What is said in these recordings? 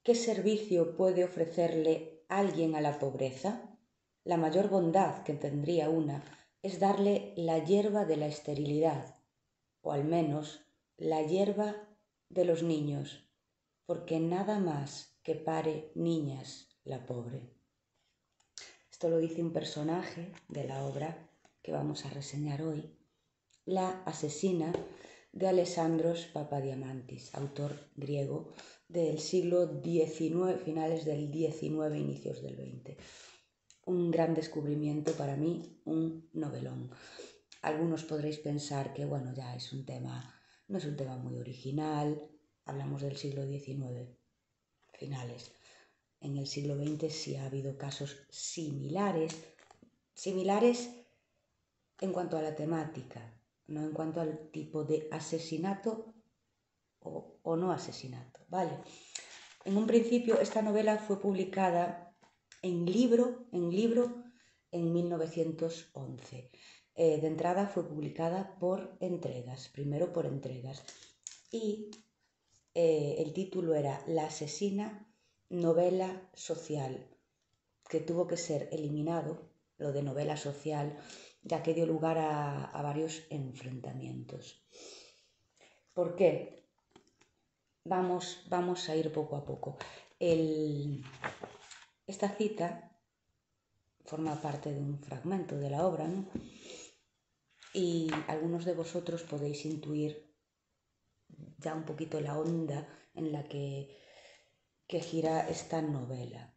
¿Qué servicio puede ofrecerle alguien a la pobreza? La mayor bondad que tendría una es darle la hierba de la esterilidad, o al menos la hierba de los niños, porque nada más que pare niñas la pobre. Esto lo dice un personaje de la obra que vamos a reseñar hoy, La asesina de Alexandros Papadiamantis, autor griego del siglo XIX, finales del XIX, inicios del XX. Un gran descubrimiento para mí, un novelón. Algunos podréis pensar que, bueno, ya es un tema, no es un tema muy original, hablamos del siglo XIX, finales. En el siglo XX sí ha habido casos similares en cuanto a la temática, no en cuanto al tipo de asesinato o no asesinato, ¿vale? En un principio esta novela fue publicada en libro en 1911. De entrada fue publicada por entregas, primero por entregas, y el título era La asesina, novela social, que tuvo que ser eliminado, lo de novela social, ya que dio lugar a varios enfrentamientos. ¿Por qué? Vamos a ir poco a poco. Esta cita forma parte de un fragmento de la obra, ¿no? Y algunos de vosotros podéis intuir ya un poquito la onda en la que gira esta novela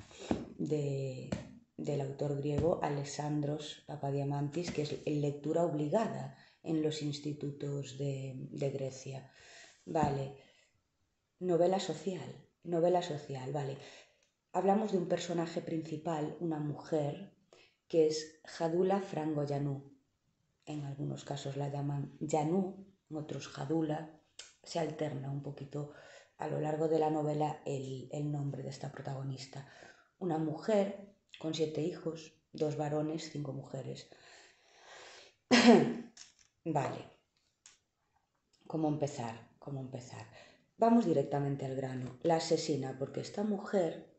del autor griego Alexandros Papadiamantis, que es lectura obligada en los institutos de Grecia. Vale, novela social, vale. Hablamos de un personaje principal, una mujer, que es Jadula Frangoyanú. En algunos casos la llaman Yanú, en otros Jadula. Se alterna un poquito a lo largo de la novela el nombre de esta protagonista. Una mujer con 7 hijos, 2 varones, 5 mujeres. Vale, ¿cómo empezar? Vamos directamente al grano. La asesina, porque esta mujer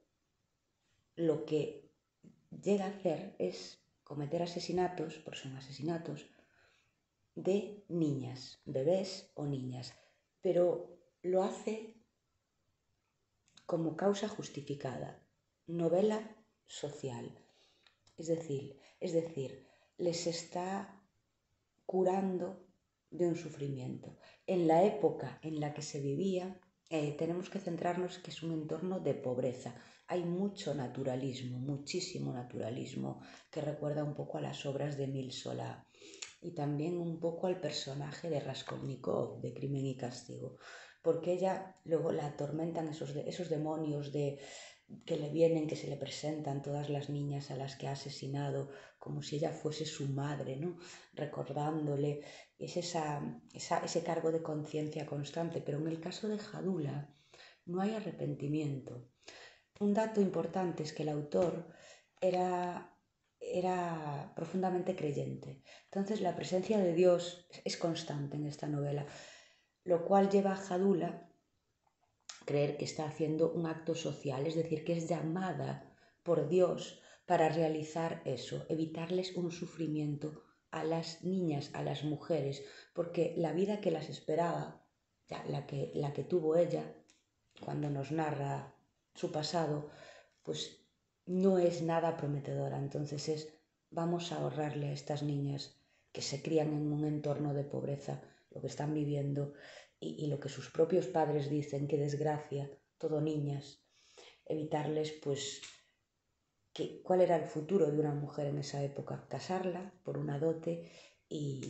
lo que llega a hacer es cometer asesinatos, porque son asesinatos, de niñas, bebés o niñas, pero lo hace como causa justificada, novela social, es decir, les está curando de un sufrimiento. En la época en la que se vivía, tenemos que centrarnos que es un entorno de pobreza. Hay mucho naturalismo, muchísimo naturalismo, que recuerda un poco a las obras de Émile Zola y también un poco al personaje de Raskolnikov, de Crimen y Castigo, porque ella luego la atormentan esos demonios que le vienen, que se le presentan todas las niñas a las que ha asesinado, como si ella fuese su madre, ¿no? Recordándole, es ese cargo de conciencia constante, pero en el caso de Jadula no hay arrepentimiento. Un dato importante es que el autor era profundamente creyente. Entonces la presencia de Dios es constante en esta novela, lo cual lleva a Jadula a creer que está haciendo un acto social, es decir, que es llamada por Dios para realizar eso, evitarles un sufrimiento a las niñas, a las mujeres, porque la vida que las esperaba, la que tuvo ella, cuando nos narra su pasado, pues no es nada prometedora. Entonces vamos a ahorrarle a estas niñas que se crían en un entorno de pobreza lo que están viviendo y lo que sus propios padres dicen, qué desgracia, todo niñas, evitarles pues cuál era el futuro de una mujer en esa época, casarla por una dote y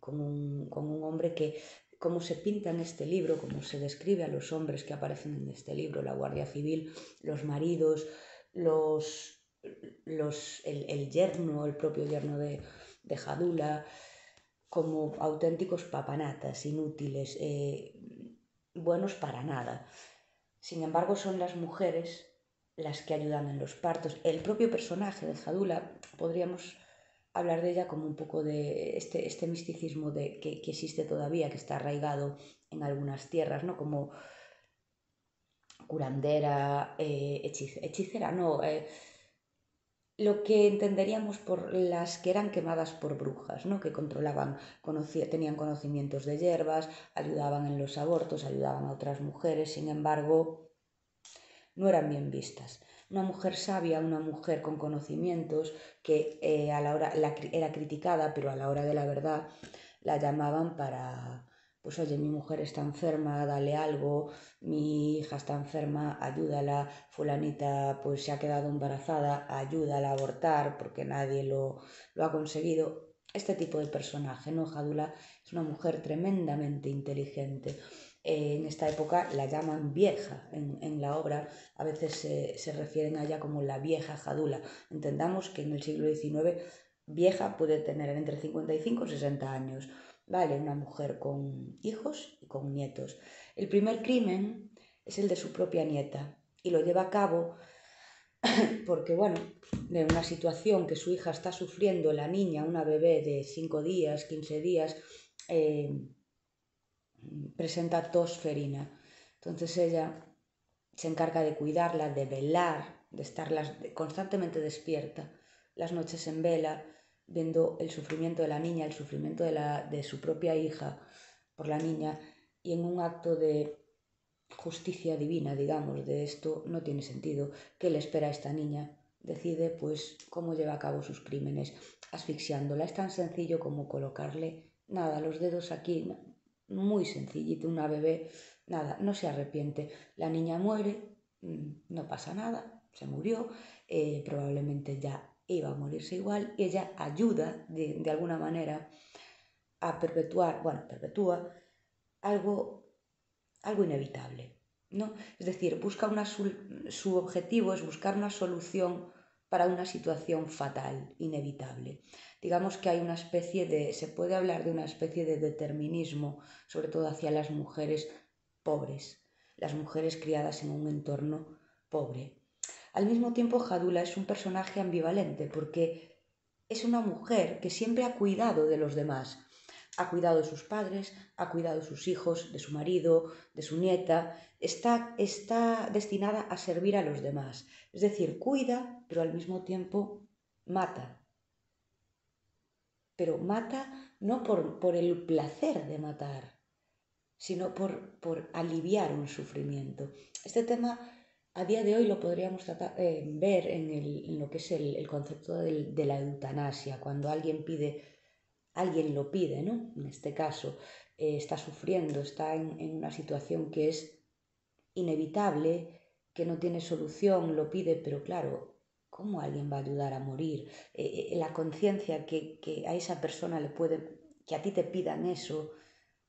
con un hombre que, como se pinta en este libro, como se describe a los hombres que aparecen en este libro, la Guardia Civil, los maridos, el yerno, el propio yerno de Jadula, como auténticos papanatas, inútiles, buenos para nada. Sin embargo, son las mujeres las que ayudan en los partos. El propio personaje de Jadula, podríamos hablar de ella como un poco de este misticismo que existe todavía, que está arraigado en algunas tierras, ¿no? Como curandera, hechicera, no, lo que entenderíamos por las que eran quemadas por brujas, ¿no? Que controlaban, tenían conocimientos de hierbas, ayudaban en los abortos, ayudaban a otras mujeres, sin embargo, no eran bien vistas. Una mujer sabia, una mujer con conocimientos, que a la hora era criticada, pero a la hora de la verdad la llamaban para, pues oye, mi mujer está enferma, dale algo, mi hija está enferma, ayúdala, fulanita pues se ha quedado embarazada, ayúdala a abortar porque nadie lo ha conseguido. Este tipo de personaje, ¿no? Jadula es una mujer tremendamente inteligente. En esta época la llaman vieja en la obra, a veces se refieren a ella como la vieja Jadula. Entendamos que en el siglo XIX vieja puede tener entre 55 y 60 años, ¿vale? Una mujer con hijos y con nietos. El primer crimen es el de su propia nieta y lo lleva a cabo porque, bueno, de una situación que su hija está sufriendo, la niña, una bebé de 5 días, 15 días, presenta tos ferina. Entonces ella se encarga de cuidarla, de velar, de estar constantemente despierta, las noches en vela, viendo el sufrimiento de la niña, el sufrimiento de su propia hija por la niña, y en un acto de justicia divina, digamos, de esto no tiene sentido, ¿qué le espera a esta niña? Decide pues cómo lleva a cabo sus crímenes, asfixiándola. Es tan sencillo como colocarle, nada, los dedos aquí, muy sencillito, una bebé, nada, no se arrepiente. La niña muere, no pasa nada, se murió, probablemente ya iba a morirse igual, y ella ayuda de alguna manera a perpetúa algo inevitable, ¿no? Es decir, su objetivo es buscar una solución para una situación fatal, inevitable. Digamos que hay una especie se puede hablar de una especie de determinismo, sobre todo hacia las mujeres pobres, las mujeres criadas en un entorno pobre. Al mismo tiempo, Jadula es un personaje ambivalente porque es una mujer que siempre ha cuidado de los demás. Ha cuidado de sus padres, ha cuidado de sus hijos, de su marido, de su nieta. Está destinada a servir a los demás. Es decir, cuida, pero al mismo tiempo mata. Pero mata no por el placer de matar, sino por aliviar un sufrimiento. Este tema a día de hoy lo podríamos ver en lo que es el concepto de la eutanasia, cuando alguien lo pide, ¿no? En este caso, está sufriendo, está en una situación que es inevitable, que no tiene solución, lo pide, pero claro, ¿cómo alguien va a ayudar a morir? La conciencia que a esa persona que a ti te pidan eso,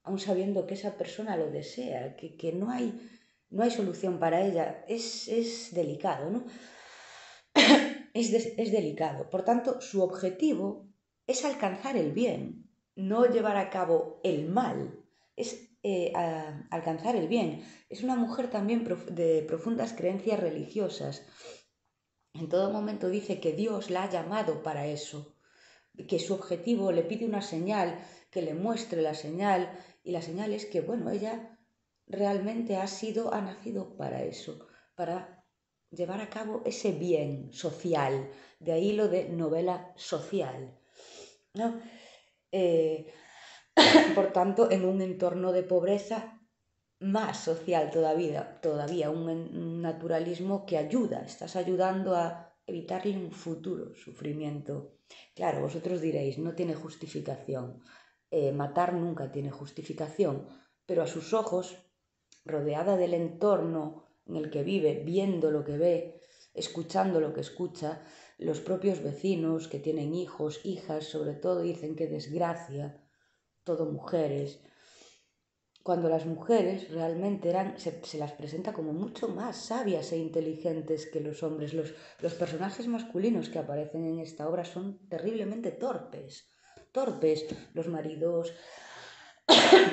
aun sabiendo que esa persona lo desea, que no hay solución para ella, es delicado, ¿no? Es delicado. Por tanto, su objetivo es alcanzar el bien, no llevar a cabo el mal, es alcanzar el bien. Es una mujer también de profundas creencias religiosas. En todo momento dice que Dios la ha llamado para eso, que su objetivo le pide una señal, que le muestre la señal, y la señal es que, bueno, ella realmente ha nacido para eso, para llevar a cabo ese bien social, de ahí lo de novela social, ¿no? Por tanto, en un entorno de pobreza más social todavía un naturalismo que ayuda, estás ayudando a evitarle un futuro sufrimiento. Claro, vosotros diréis, no tiene justificación, matar nunca tiene justificación, pero a sus ojos, rodeada del entorno en el que vive, viendo lo que ve, escuchando lo que escucha, los propios vecinos que tienen hijos, hijas, sobre todo, dicen que desgracia, todo mujeres, cuando las mujeres realmente se las presenta como mucho más sabias e inteligentes que los hombres. Los personajes masculinos que aparecen en esta obra son terriblemente torpes. Los maridos,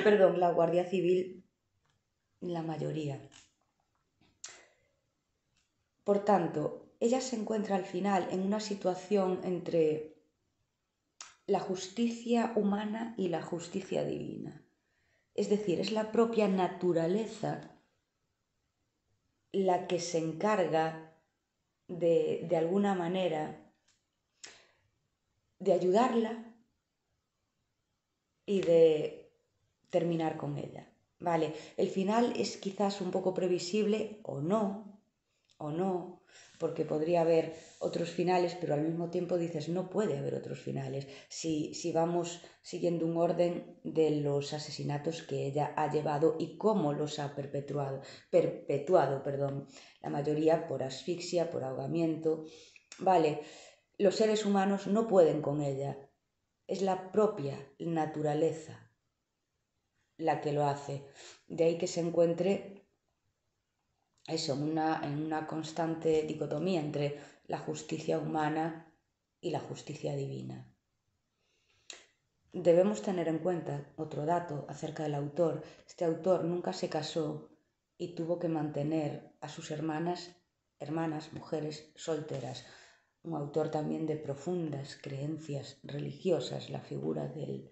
perdón, la Guardia Civil, la mayoría. Por tanto, ella se encuentra al final en una situación entre la justicia humana y la justicia divina. Es decir, es la propia naturaleza la que se encarga de alguna manera de ayudarla y de terminar con ella. Vale, el final es quizás un poco previsible o no, porque podría haber otros finales, pero al mismo tiempo dices, no puede haber otros finales si vamos siguiendo un orden de los asesinatos que ella ha llevado y cómo los ha perpetuado, la mayoría por asfixia, por ahogamiento. Vale, los seres humanos no pueden con ella, es la propia naturaleza la que lo hace. De ahí que se encuentre eso, en una constante dicotomía entre la justicia humana y la justicia divina. Debemos tener en cuenta otro dato acerca del autor. Este autor nunca se casó y tuvo que mantener a sus hermanas, mujeres solteras. Un autor también de profundas creencias religiosas. La figura del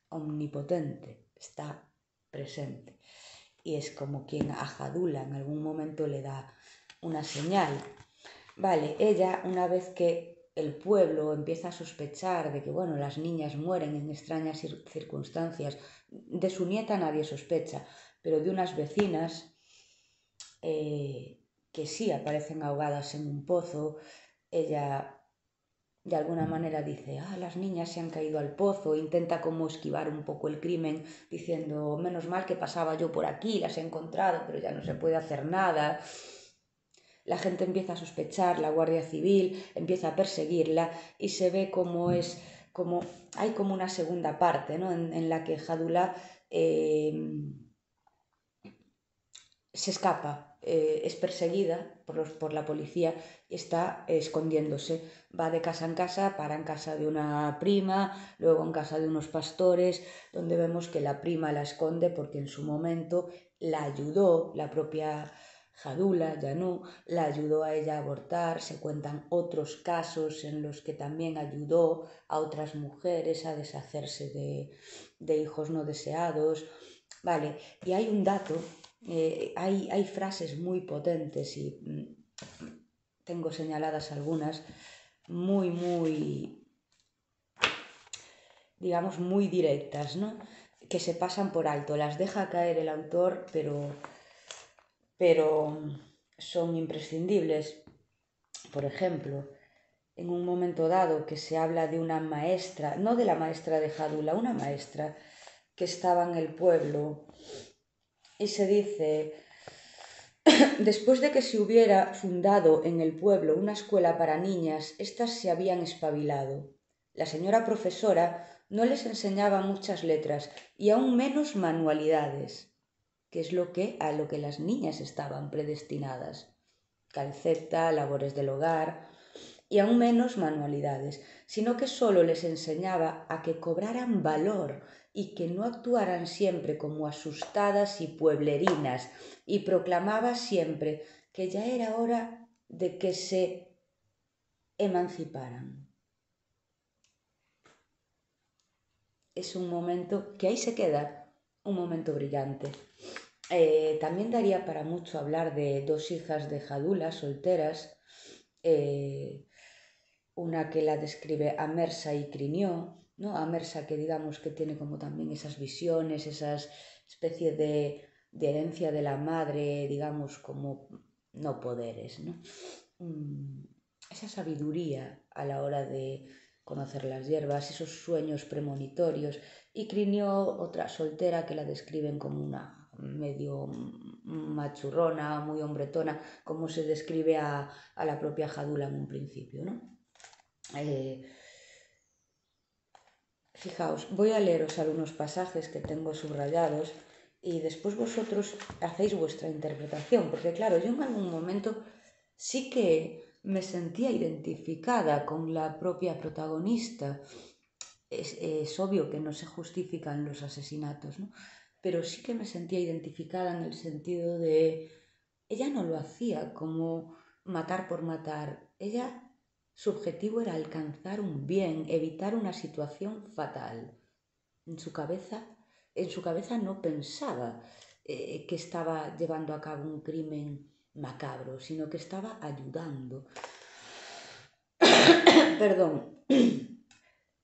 omnipotente está presente. Y es como quien a Jadula en algún momento le da una señal. Vale, ella, una vez que el pueblo empieza a sospechar de que, bueno, las niñas mueren en extrañas circunstancias, de su nieta nadie sospecha, pero de unas vecinas que sí aparecen ahogadas en un pozo, ella de alguna manera dice, las niñas se han caído al pozo, intenta como esquivar un poco el crimen, diciendo, menos mal que pasaba yo por aquí, las he encontrado, pero ya no se puede hacer nada. La gente empieza a sospechar, la Guardia Civil empieza a perseguirla y se ve como hay como una segunda parte, ¿no? en la que Jadula se escapa, es perseguida por la policía y está escondiéndose. Va de casa en casa, para en casa de una prima, luego en casa de unos pastores, donde vemos que la prima la esconde porque en su momento la ayudó, la propia Jadula, Janú, la ayudó a ella a abortar. Se cuentan otros casos en los que también ayudó a otras mujeres a deshacerse de hijos no deseados. Vale, y hay un dato. Hay frases muy potentes y tengo señaladas algunas muy, digamos, muy directas, ¿no? Que se pasan por alto, las deja caer el autor, pero son imprescindibles. Por ejemplo, en un momento dado que se habla de una maestra, no de la maestra de Jadula, una maestra que estaba en el pueblo y se dice... Después de que se hubiera fundado en el pueblo una escuela para niñas, éstas se habían espabilado. La señora profesora no les enseñaba muchas letras y aún menos manualidades, que es a lo que las niñas estaban predestinadas. Calceta, labores del hogar y aún menos manualidades, sino que solo les enseñaba a que cobraran valor y que no actuaran siempre como asustadas y pueblerinas, y proclamaba siempre que ya era hora de que se emanciparan. Es un momento que ahí se queda, un momento brillante. También daría para mucho hablar de dos hijas de Jadula, solteras, una que la describe Amersa y Crinió, ¿no? Amersa que digamos que tiene como también esas visiones, esas especie de herencia de la madre, digamos como no poderes, ¿no? Esa sabiduría a la hora de conocer las hierbas, esos sueños premonitorios. Y Crinió, otra soltera que la describen como una medio machurrona, muy hombretona, como se describe a la propia Jadula en un principio, ¿no? Fijaos, voy a leeros algunos pasajes que tengo subrayados y después vosotros hacéis vuestra interpretación, porque claro, yo en algún momento sí que me sentía identificada con la propia protagonista. Es obvio que no se justifican los asesinatos, ¿no? Pero sí que me sentía identificada en el sentido de ella no lo hacía como matar por matar, su objetivo era alcanzar un bien, evitar una situación fatal. En su cabeza no pensaba que estaba llevando a cabo un crimen macabro, sino que estaba ayudando. Perdón.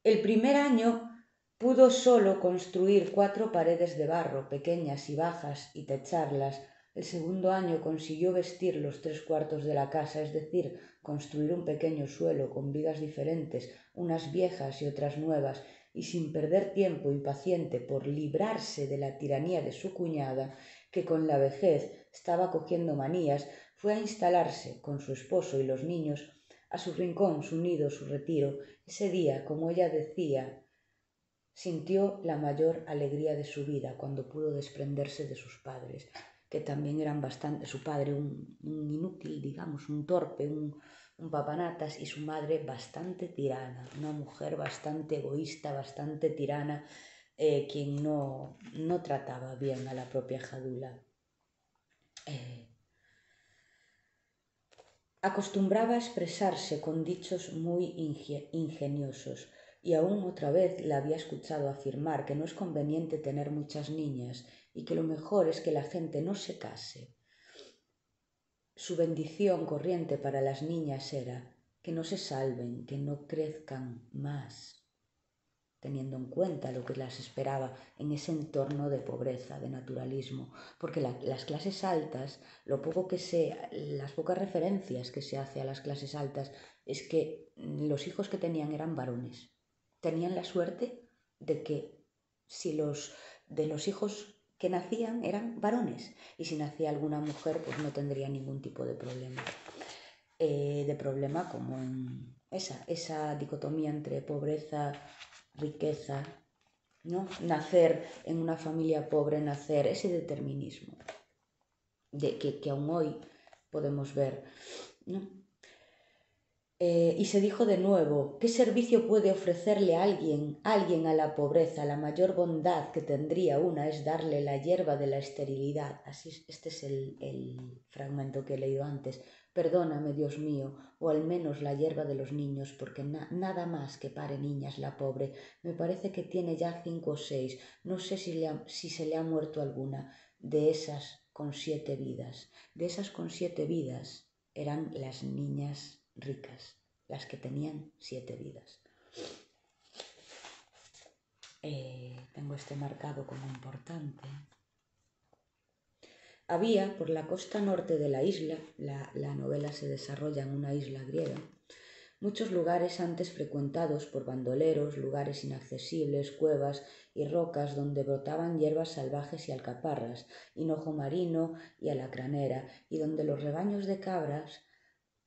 El primer año pudo solo construir 4 paredes de barro, pequeñas y bajas, y techarlas. El segundo año consiguió vestir los 3/4 de la casa, es decir, construir un pequeño suelo con vigas diferentes, unas viejas y otras nuevas, y sin perder tiempo, impaciente por librarse de la tiranía de su cuñada, que con la vejez estaba cogiendo manías, fue a instalarse con su esposo y los niños a su rincón, su nido, su retiro. Ese día, como ella decía, sintió la mayor alegría de su vida cuando pudo desprenderse de sus padres, que también eran bastante, su padre un inútil, digamos, un torpe, un papanatas, y su madre bastante tirana, una mujer bastante egoísta, bastante tirana, quien no trataba bien a la propia Jadula. Acostumbraba a expresarse con dichos muy ingeniosos, y aún otra vez la había escuchado afirmar que no es conveniente tener muchas niñas y que lo mejor es que la gente no se case. Su bendición corriente para las niñas era que no se salven, que no crezcan más, teniendo en cuenta lo que las esperaba en ese entorno de pobreza, de naturalismo, porque las clases altas, lo poco que las pocas referencias que se hace a las clases altas es que los hijos que tenían eran varones. Tenían la suerte de que de los hijos que nacían eran varones, y si nacía alguna mujer pues no tendría ningún tipo de problema. Como en esa dicotomía entre pobreza, riqueza, ¿no? Nacer en una familia pobre, nacer, ese determinismo que aún hoy podemos ver, ¿no? Y se dijo de nuevo, ¿qué servicio puede ofrecerle alguien a la pobreza? La mayor bondad que tendría una es darle la hierba de la esterilidad. Así, este es el fragmento que he leído antes. Perdóname, Dios mío, o al menos la hierba de los niños, porque nada más que pare niñas la pobre. Me parece que tiene ya 5 o 6. No sé si se le ha muerto alguna. De esas con 7 vidas. De esas con 7 vidas eran las niñas ricas, las que tenían 7 vidas. Tengo este marcado como importante. Había por la costa norte de la isla, la novela se desarrolla en una isla griega, muchos lugares antes frecuentados por bandoleros, lugares inaccesibles, cuevas y rocas donde brotaban hierbas salvajes y alcaparras, hinojo marino y alacranera, y donde los rebaños de cabras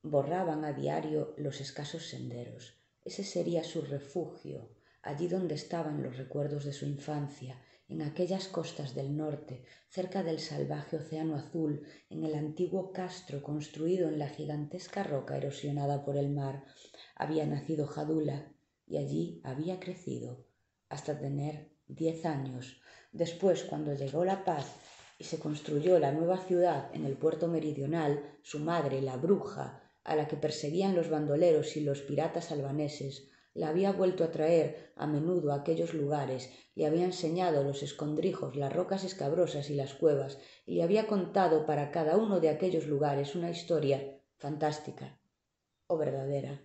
borraban a diario los escasos senderos. Ese sería su refugio, allí donde estaban los recuerdos de su infancia, en aquellas costas del norte, cerca del salvaje océano azul, en el antiguo castro construido en la gigantesca roca erosionada por el mar. Había nacido Jadula y allí había crecido, hasta tener 10 años. Después, cuando llegó la paz y se construyó la nueva ciudad en el puerto meridional, su madre, la bruja, a la que perseguían los bandoleros y los piratas albaneses, la había vuelto a traer a menudo a aquellos lugares, le había enseñado los escondrijos, las rocas escabrosas y las cuevas, y le había contado para cada uno de aquellos lugares una historia fantástica o verdadera.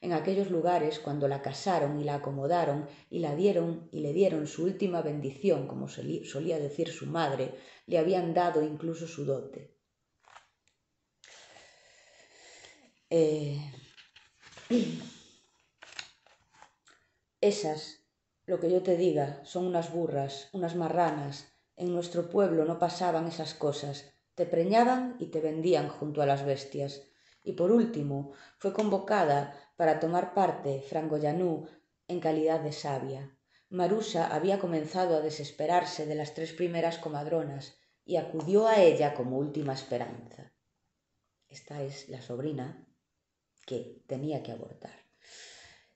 En aquellos lugares, cuando la casaron y la acomodaron y le dieron su última bendición, como solía decir su madre, le habían dado incluso su dote. Esas, lo que yo te diga, son unas burras, unas marranas. En nuestro pueblo no pasaban esas cosas. Te preñaban y te vendían junto a las bestias. Y por último, fue convocada para tomar parte Frangoyanú en calidad de sabia. Marusa había comenzado a desesperarse de las 3 primeras comadronas y acudió a ella como última esperanza. Esta es la sobrina que tenía que abortar.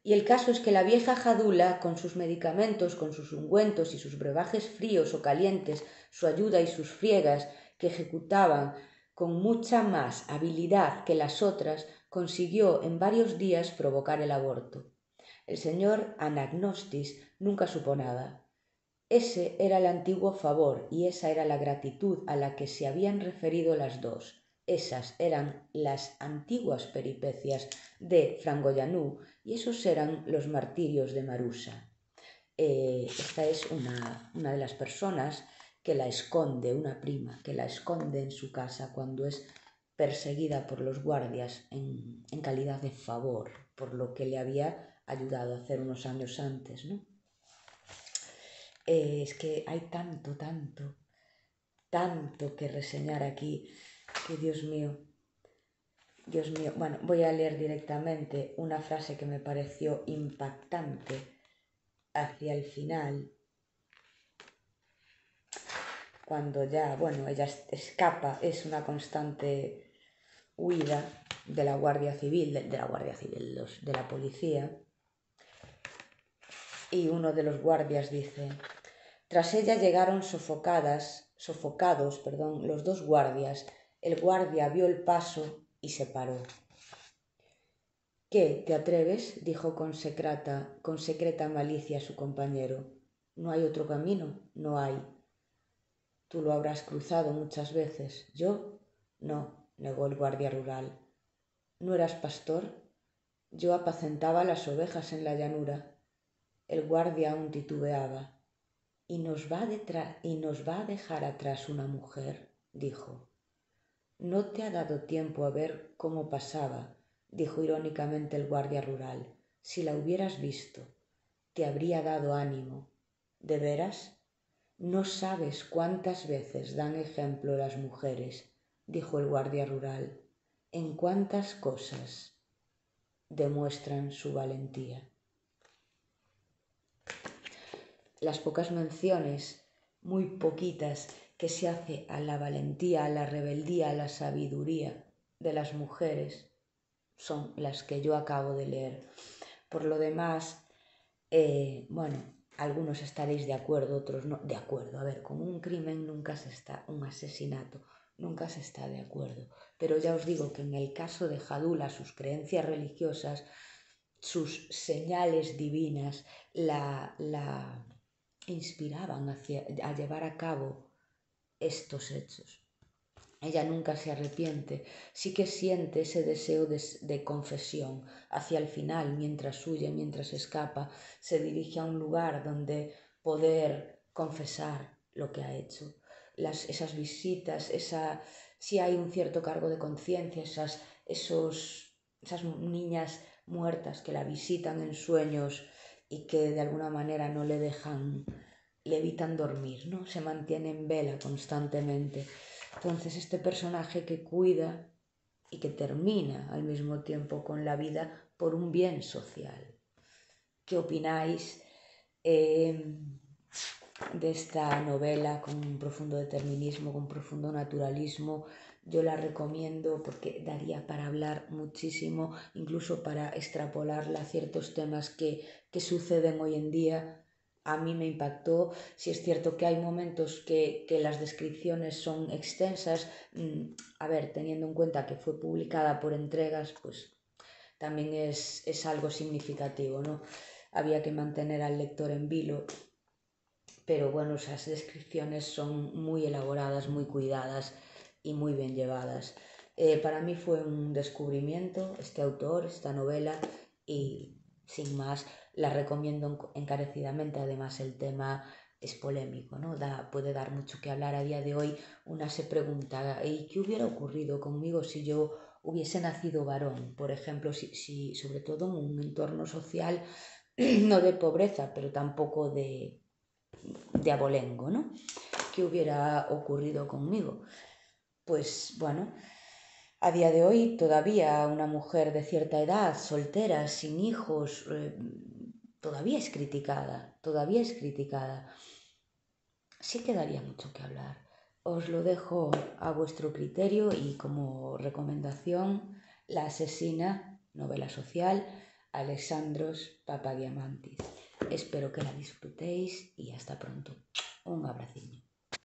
Y el caso es que la vieja Jadula, con sus medicamentos, con sus ungüentos y sus brebajes fríos o calientes, su ayuda y sus friegas, que ejecutaban con mucha más habilidad que las otras, consiguió en varios días provocar el aborto. El señor Anagnostis nunca supo nada. Ese era el antiguo favor y esa era la gratitud a la que se habían referido las dos. Esas eran las antiguas peripecias de Frangoyanú y esos eran los martirios de Marusa. Esta es una de las personas que la esconde, una prima, que la esconde en su casa cuando es perseguida por los guardias en calidad de favor, por lo que le había ayudado a hacer unos años antes, ¿no? Es que hay tanto que reseñar aquí, que Dios mío. Bueno, voy a leer directamente una frase que me pareció impactante hacia el final, cuando ya, bueno, ella escapa, es una constante huida de la Guardia Civil, de la policía, y uno de los guardias dice: tras ella llegaron sofocados, los dos guardias. El guardia vio el paso y se paró. ¿Qué, te atreves?, dijo con secreta malicia a su compañero. ¿No hay otro camino? No hay. Tú lo habrás cruzado muchas veces. ¿Yo? No, negó el guardia rural. ¿No eras pastor? Yo apacentaba las ovejas en la llanura. El guardia aún titubeaba. ¿Y nos va a dejar atrás una mujer?, dijo. No te ha dado tiempo a ver cómo pasaba, dijo irónicamente el guardia rural. Si la hubieras visto, te habría dado ánimo. ¿De veras? No sabes cuántas veces dan ejemplo las mujeres, dijo el guardia rural. En cuántas cosas demuestran su valentía. Las pocas menciones, muy poquitas, que se hace a la valentía, a la rebeldía, a la sabiduría de las mujeres son las que yo acabo de leer. Por lo demás, bueno, algunos estaréis de acuerdo, otros no. De acuerdo, a ver, con un crimen nunca se está, un asesinato, nunca se está de acuerdo. Pero ya os digo que en el caso de Jadula, sus creencias religiosas, sus señales divinas, la inspiraban a llevar a cabo estos hechos. Ella nunca se arrepiente, sí que siente ese deseo de confesión. Hacia el final, mientras huye, mientras escapa, se dirige a un lugar donde poder confesar lo que ha hecho. Esas visitas, si hay un cierto cargo de conciencia, esas niñas muertas que la visitan en sueños y que de alguna manera no le evitan dormir, ¿no? Se mantiene en vela constantemente. Entonces este personaje que cuida y que termina al mismo tiempo con la vida por un bien social. ¿Qué opináis de esta novela con un profundo determinismo, con un profundo naturalismo? Yo la recomiendo porque daría para hablar muchísimo, incluso para extrapolarla a ciertos temas que suceden hoy en día. A mí me impactó. Sí es cierto que hay momentos que las descripciones son extensas. A ver, teniendo en cuenta que fue publicada por entregas, pues también es algo significativo, ¿no? Había que mantener al lector en vilo. Pero bueno, esas descripciones son muy elaboradas, muy cuidadas y muy bien llevadas. Para mí fue un descubrimiento este autor, esta novela, y sin más la recomiendo encarecidamente. Además el tema es polémico, ¿no? Puede dar mucho que hablar a día de hoy. Una se pregunta, ¿y qué hubiera ocurrido conmigo si yo hubiese nacido varón? Por ejemplo, si sobre todo en un entorno social no de pobreza, pero tampoco de abolengo, ¿no? ¿Qué hubiera ocurrido conmigo? Pues bueno, a día de hoy todavía una mujer de cierta edad, soltera, sin hijos, todavía es criticada, Sí quedaría mucho que hablar. Os lo dejo a vuestro criterio y como recomendación, La asesina, novela social, Alexandros Papadiamantis. Espero que la disfrutéis y hasta pronto. Un abraciño.